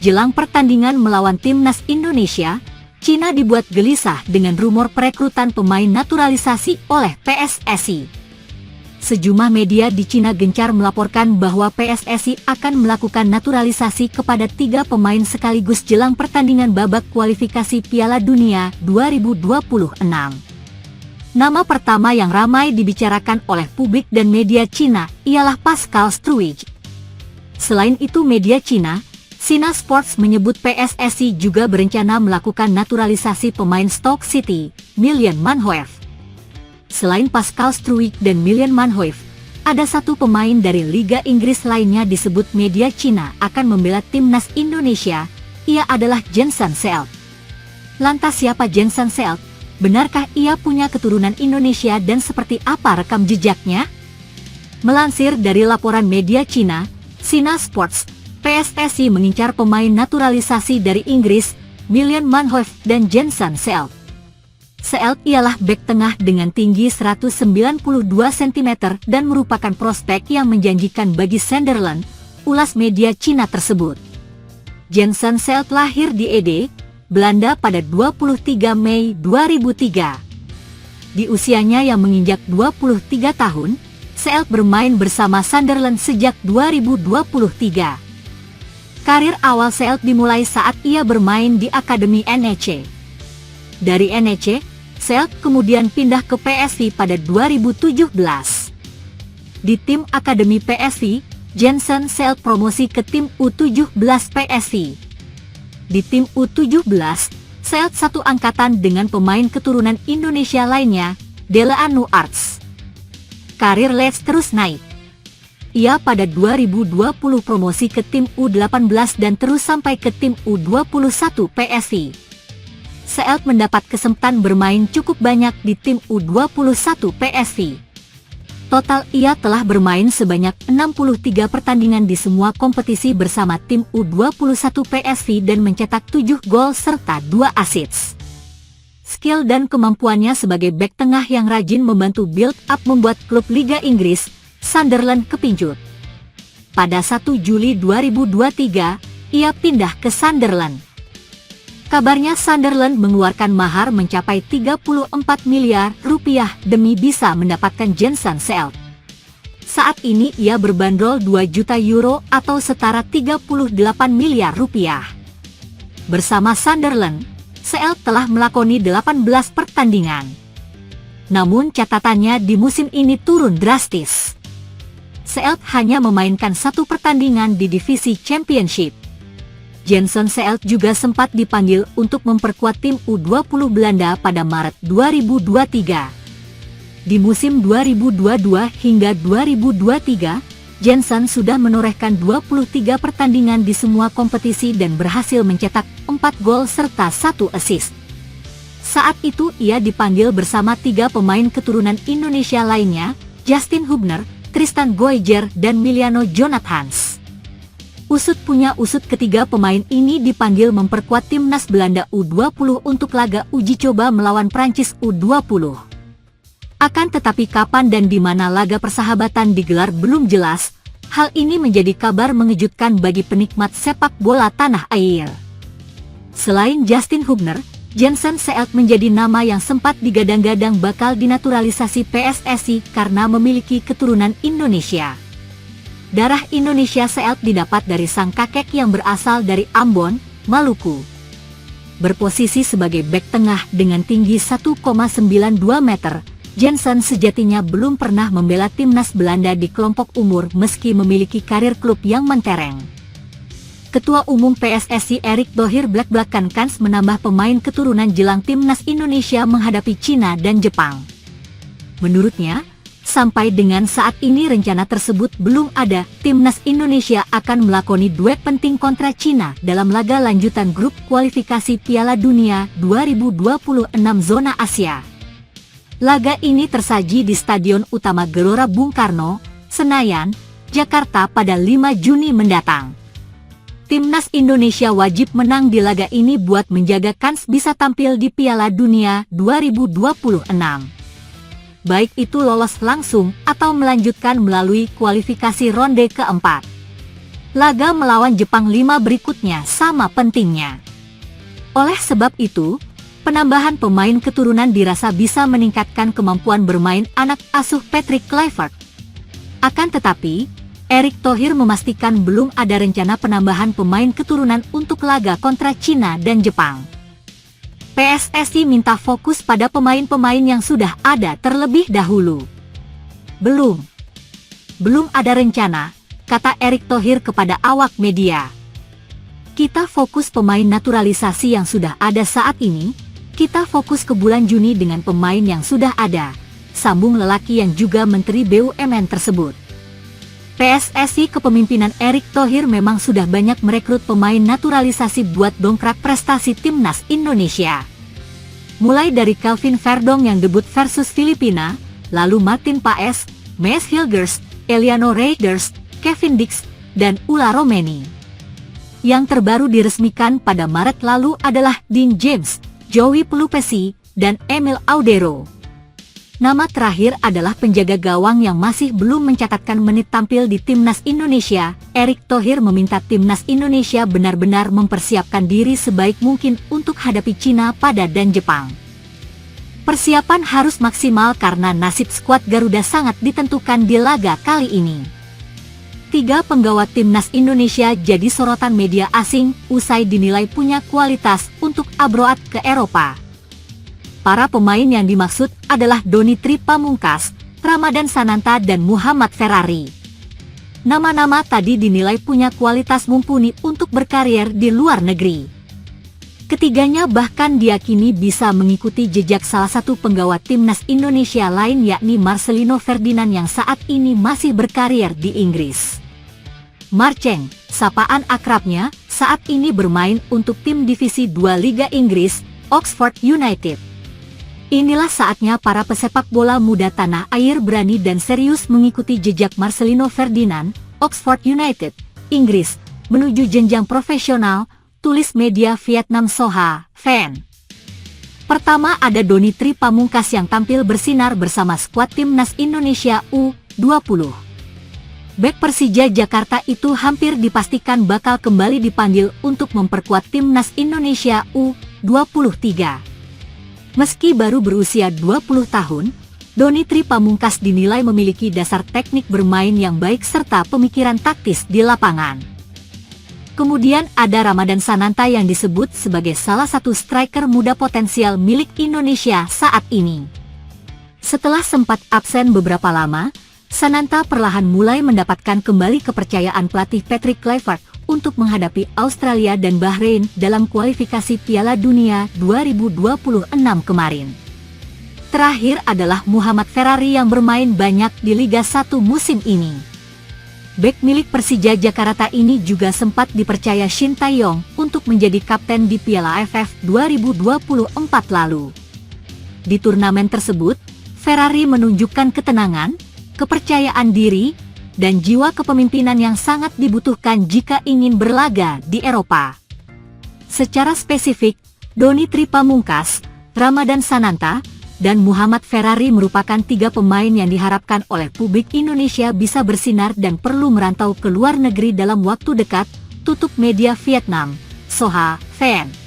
jelang pertandingan melawan timnas Indonesia, Cina dibuat gelisah dengan rumor perekrutan pemain naturalisasi oleh PSSI. Sejumlah media di Cina gencar melaporkan bahwa PSSI akan melakukan naturalisasi kepada 3 pemain sekaligus jelang pertandingan babak kualifikasi Piala Dunia 2026. Nama pertama yang ramai dibicarakan oleh publik dan media Cina ialah Pascal Struijk. Selain itu, media Cina, Sina Sports menyebut PSSI juga berencana melakukan naturalisasi pemain Stoke City, Mylian Manhoef. Selain Pascal Struijk dan Mylian Manhoef, ada 1 pemain dari Liga Inggris lainnya disebut media Cina akan membela timnas Indonesia. Ia adalah Jensen Seelt. Lantas siapa Jensen Seelt? Benarkah ia punya keturunan Indonesia dan seperti apa rekam jejaknya? Melansir dari laporan media Cina, Sina Sports, PSSI mengincar pemain naturalisasi dari Inggris, Mylian Manhoef dan Jensen Seelt. Seelt ialah bek tengah dengan tinggi 192 cm dan merupakan prospek yang menjanjikan bagi Sunderland, ulas media Cina tersebut. Jensen Seelt lahir di Ede, Belanda pada 23 Mei 2003. Di usianya yang menginjak 23 tahun, Seelt bermain bersama Sunderland sejak 2023. Karir awal Seelt dimulai saat ia bermain di Akademi NEC. Dari NEC, Seelt kemudian pindah ke PSV pada 2017. Di tim Akademi PSV, Jensen Seelt promosi ke tim U17 PSV. Di tim U17, Seelt satu angkatan dengan pemain keturunan Indonesia lainnya, Dele Anu Arts. Karir Leeds terus naik. Ia pada 2020 promosi ke tim U18 dan terus sampai ke tim U21 PSV. Seelt mendapat kesempatan bermain cukup banyak di tim U21 PSV. Total ia telah bermain sebanyak 63 pertandingan di semua kompetisi bersama tim U21 PSV dan mencetak 7 gol serta 2 assist. Skill dan kemampuannya sebagai bek tengah yang rajin membantu build up membuat klub Liga Inggris, Sunderland, kepincut. Pada 1 Juli 2023, ia pindah ke Sunderland. Kabarnya Sunderland mengeluarkan mahar mencapai 34 miliar rupiah demi bisa mendapatkan Jensen Seelt. Saat ini ia berbandrol 2 juta euro atau setara 38 miliar rupiah. Bersama Sunderland, Seelt telah melakoni 18 pertandingan. Namun catatannya di musim ini turun drastis. Seelt hanya memainkan 1 pertandingan di divisi Championship. Jensen Seelt juga sempat dipanggil untuk memperkuat tim U20 Belanda pada Maret 2023. Di musim 2022 hingga 2023, Jensen sudah menorehkan 23 pertandingan di semua kompetisi dan berhasil mencetak 4 gol serta 1 assist. Saat itu ia dipanggil bersama 3 pemain keturunan Indonesia lainnya, Justin Hubner, Tristan Goijer dan Miliano Jonathans. Usut punya usut, ketiga pemain ini dipanggil memperkuat timnas Belanda U20 untuk laga uji coba melawan Prancis U20. Akan tetapi kapan dan di mana laga persahabatan digelar belum jelas. Hal ini menjadi kabar mengejutkan bagi penikmat sepak bola tanah air. Selain Justin Hubner, Jensen Seelt menjadi nama yang sempat digadang-gadang bakal dinaturalisasi PSSI karena memiliki keturunan Indonesia. Darah Indonesia Seelt didapat dari sang kakek yang berasal dari Ambon, Maluku. Berposisi sebagai bek tengah dengan tinggi 1,92 meter, Jensen sejatinya belum pernah membela timnas Belanda di kelompok umur meski memiliki karir klub yang mentereng. Ketua Umum PSSI Erick Thohir belak-belakan kans menambah pemain keturunan jelang timnas Indonesia menghadapi Cina dan Jepang. Menurutnya, sampai dengan saat ini rencana tersebut belum ada. Timnas Indonesia akan melakoni duet penting kontra Cina dalam laga lanjutan grup kualifikasi Piala Dunia 2026 zona Asia. Laga ini tersaji di Stadion Utama Gelora Bung Karno, Senayan, Jakarta pada 5 Juni mendatang. Timnas Indonesia wajib menang di laga ini buat menjaga kans bisa tampil di Piala Dunia 2026. Baik itu lolos langsung atau melanjutkan melalui kualifikasi ronde keempat. laga melawan Jepang 5 berikutnya sama pentingnya. Oleh sebab itu, penambahan pemain keturunan dirasa bisa meningkatkan kemampuan bermain anak asuh Patrick Kluivert. Akan tetapi, Erick Thohir memastikan belum ada rencana penambahan pemain keturunan untuk laga kontra Cina dan Jepang. PSSI minta fokus pada pemain-pemain yang sudah ada terlebih dahulu. Belum ada rencana, kata Erick Thohir kepada awak media. Kita fokus pemain naturalisasi yang sudah ada saat ini, kita fokus ke bulan Juni dengan pemain yang sudah ada, sambung lelaki yang juga Menteri BUMN tersebut. PSSI kepemimpinan Erick Thohir memang sudah banyak merekrut pemain naturalisasi buat dongkrak prestasi timnas Indonesia. Mulai dari Kelvin Verdong yang debut versus Filipina, lalu Martin Paes, Maes Hilgers, Eliano Reijers, Kevin Dix, dan Ula Romeni. Yang terbaru diresmikan pada Maret lalu adalah Dean James, Joey Pelupesi, dan Emil Audero. Nama terakhir adalah penjaga gawang yang masih belum mencatatkan menit tampil di timnas Indonesia. Erick Thohir meminta timnas Indonesia benar-benar mempersiapkan diri sebaik mungkin untuk hadapi Cina dan Jepang. Persiapan harus maksimal karena nasib skuad Garuda sangat ditentukan di laga kali ini. 3 penggawa timnas Indonesia jadi sorotan media asing usai dinilai punya kualitas untuk abroad ke Eropa. Para pemain yang dimaksud adalah Donny Tri Pamungkas, Ramadan Sananta dan Muhammad Ferrari. Nama-nama tadi dinilai punya kualitas mumpuni untuk berkarier di luar negeri. Ketiganya bahkan diyakini bisa mengikuti jejak salah satu penggawa timnas Indonesia lain yakni Marcelino Ferdinand yang saat ini masih berkarier di Inggris. Marceng, sapaan akrabnya, saat ini bermain untuk tim Divisi 2 Liga Inggris, Oxford United. Inilah saatnya para pesepak bola muda tanah air berani dan serius mengikuti jejak Marcelino Ferdinand, Oxford United, Inggris, menuju jenjang profesional, tulis media Vietnam Soha, Fan. Pertama ada Donny Tri Pamungkas yang tampil bersinar bersama skuad timnas Indonesia U20. Bek Persija Jakarta itu hampir dipastikan bakal kembali dipanggil untuk memperkuat timnas Indonesia U23. Meski baru berusia 20 tahun, Donny Tri Pamungkas dinilai memiliki dasar teknik bermain yang baik serta pemikiran taktis di lapangan. Kemudian ada Ramadan Sananta yang disebut sebagai salah satu striker muda potensial milik Indonesia saat ini. Setelah sempat absen beberapa lama, Sananta perlahan mulai mendapatkan kembali kepercayaan pelatih Patrick Kluivert untuk menghadapi Australia dan Bahrain dalam kualifikasi Piala Dunia 2026 kemarin. Terakhir adalah Muhammad Ferrari yang bermain banyak di Liga 1 musim ini. Bek milik Persija Jakarta ini juga sempat dipercaya Shin Tae-yong untuk menjadi kapten di Piala AFF 2024 lalu. Di turnamen tersebut, Ferrari menunjukkan ketenangan, kepercayaan diri, dan jiwa kepemimpinan yang sangat dibutuhkan jika ingin berlaga di Eropa. Secara spesifik, Donny Tri Pamungkas, Ramadan Sananta, dan Muhammad Ferrari merupakan 3 pemain yang diharapkan oleh publik Indonesia bisa bersinar dan perlu merantau ke luar negeri dalam waktu dekat, tutup media Vietnam, Soha, Fan.